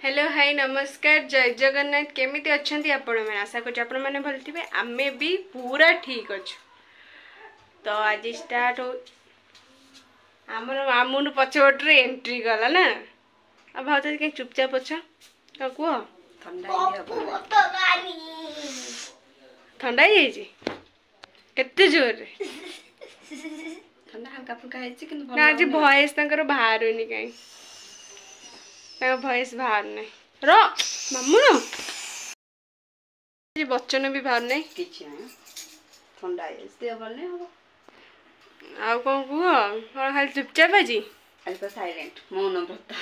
Hello hi नमस्कार जय जगन्नाथ केमिति अच्छंती आपण मैंने आशा कर आपण मैंने भल थे आमे भी पूरा ठीक अच्छु। तो आज स्टार्ट हो आमर मामून पछपटे एंट्री गला ना अब भाव कहीं चुपचाप अच्छा तो कह ठंडा केते जोर ठंडा हल्का फुल्का ना आज भॉइस बाहर कहीं भॉइस बाहर नहीं रो मामू बच्चन भी बाहर नहीं किछि नहीं ठंडा देह भल नहीं हम आउ कौन कह खाली चुपचाप आज तो साइलेंट मौन व्रत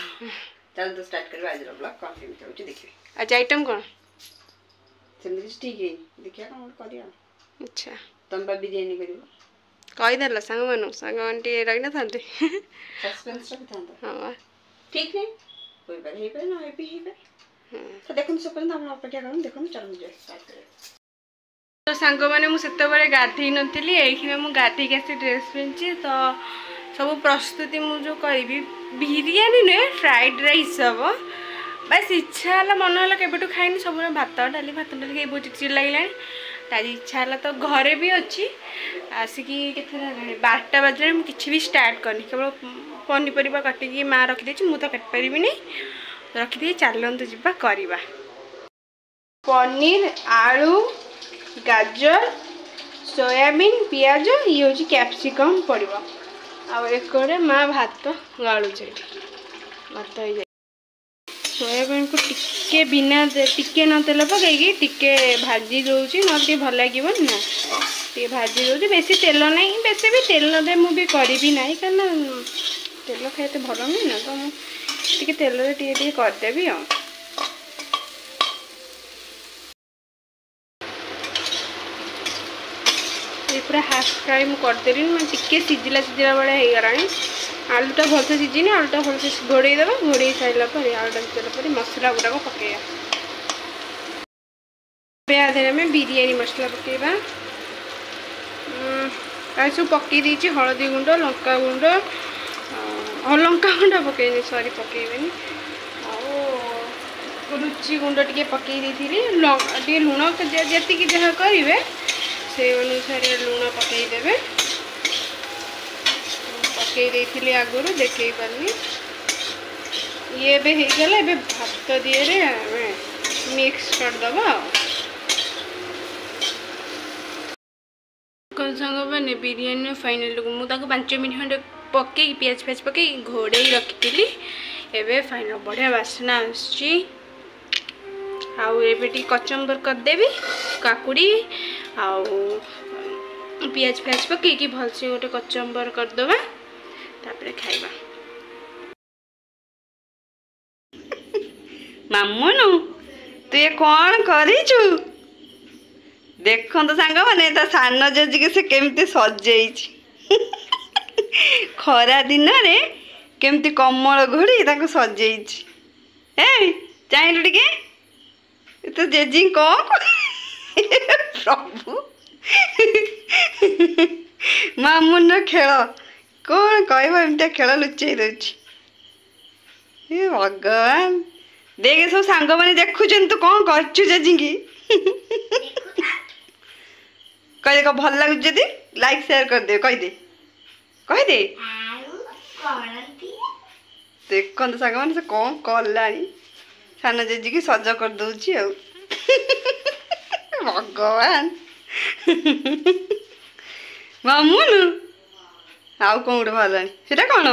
चल तो स्टार्ट कर आज ब्लॉग कंटिन्यू होची देखिए आज आइटम कौन सेमरी ठीक है देखिया कौन करिया। अच्छा तुम बा बिरयानी करियो कहि दला संग टी रही न थांते सस्पेंस रख थांता हां ठीक नहीं कोई बार हे पे ना हे पे तो देखो सब पर हम अपेक्षा करन देखो चल मुझे स्टार्ट कर तो सांग माने मु सेते बेले गाधी नथिली एखिने मु गाधी के ड्रेस पिनची तो सब प्रस्तुति मु जो करी बिरयानी ने फ्राइड राइस सब बस इच्छा है मन है केबेटू खाइनी सब भात डाली खाई बहुत चिड़ लगे आज इच्छा है तो घरे भी अच्छी आसिकी के 12टा बजे किसी भी स्टार्ट करनी केवल पनीपरिया काटिकी माँ रखिदे मुझे तो काटिपारि नहीं रखिदे चलतु जा करवा पनीर आलू गाजर सोयाबीन पियाज ये हूँ कैप्सिकम पड़ो आकड़े माँ भात गालू भात हो जाए सोयाबीन को टिके बिना टिके न तेल पकईकि टिके भाजी दूसरी ना भल लगे ना टे भाजी दूसरी बेसी तेल नहीं बेसी भी तेल दे मुझे करी ना कहीं तेल खाते भल नहीं ना तो मुझे तेल टे करदेवी आ पूरा हाफ फ्राए मुझे करदेली मैं टिके सिझला बेले हो गला आलूटा भलसे सिझिनी आलूटा भलसे घोड़े देवा घोड़े सारा पर आलूटा सिझला मसला गुड़ाक पकईवा आम बिरयानी मसला पकईवा सब पकई देती हलदी गुंड लंका गुंड लंका गुंड पकईनी सॉरी पकईबेनी रुचि गुंड टे पकई टे लुण जी जहाँ करेंगे से अनुसार लुण पकईदे पकई आगुरी देखे पारनी ये होगला ए भात दिए मिक्स करदब संग मैंने बिरयानी फाइनाल मुझे 5 मिनट खंडे पकई पियाज फियाज पकई घोड़े रखी एवं फाइनाल बढ़िया बासना आए कचम्बर करदेवी काकुड़ी आउ पियाज फियाज पकईकि भलसे गोटे कचम्बर करदबा तापरे खाइबा मामुनु तू ये कौन करिचु देखो तो सांग माने ता सान जेजी के से केमती सजेइछि खरा दिन रे केमती कमल घोड़ी ताको सजेइछि ए चाइलु टिके तो जेजी को प्रभु मामुन खेल कौन कह खेल लुचई दौची भगवान देख सब सांग मैंने देखुन तू कौन करचु जेजी कह दे भल लगुच जदि लाइक शेयर कर दे कह दे देख सांग मैंने से कौन कला सान जेजी की सज कर दौची आ भगवान मामुन आउ कौन गोटे बाहर सेटा कौन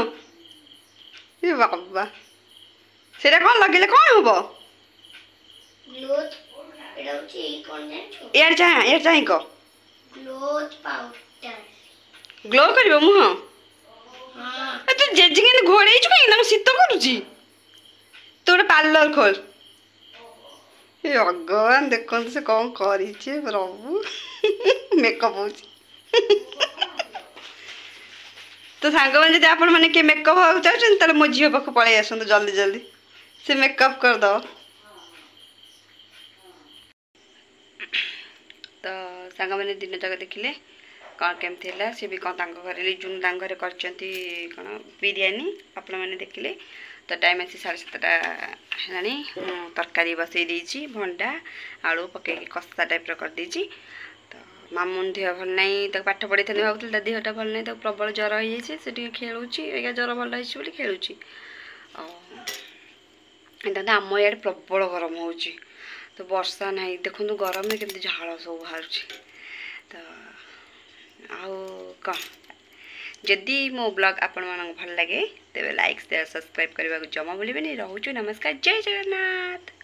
ए बाबा सेटा कौन लगे कौन हम यार चाहे कह ग्लो कर मुह तू जेजी के घोड़े कहीं शीत करुच्ची तू गोटे पार्लर खोल ए भगवान देखो से कौन कर प्रभु मेकअप हो तो सांग मैंने जब आपण मैंने मेकअप हाँ चाहते मो झील पाख पलि आसतु जल्दी जल्दी से मेकअप करदे तो सांग मैंने दिन जाक देखिले कौन केमती सी भी कौन घर लिजुन घर कर बिरयानी आपण मैंने देखिले तो टाइम आसी 7:30 है तरकारी बसई देती भंडा आलू पकई कषा टाइप कर देती तो मामून देह भल ना तो पाठ पढ़ी था भावुल देहटा भल ना तो प्रबल ज्वर हो जाए खेलुची ज्वर भल होली खेलुची आम इे प्रबल गरम हो तो वर्षा ना देखो गरम में केमती झाड़ सब बाहर तो आउ कौन जदि मो ब्लॉग आपण मानक भल लगे तेरे लाइक शेयर सब्सक्राइब करने को जमा भूलिए। रोचु नमस्कार जय जगन्नाथ।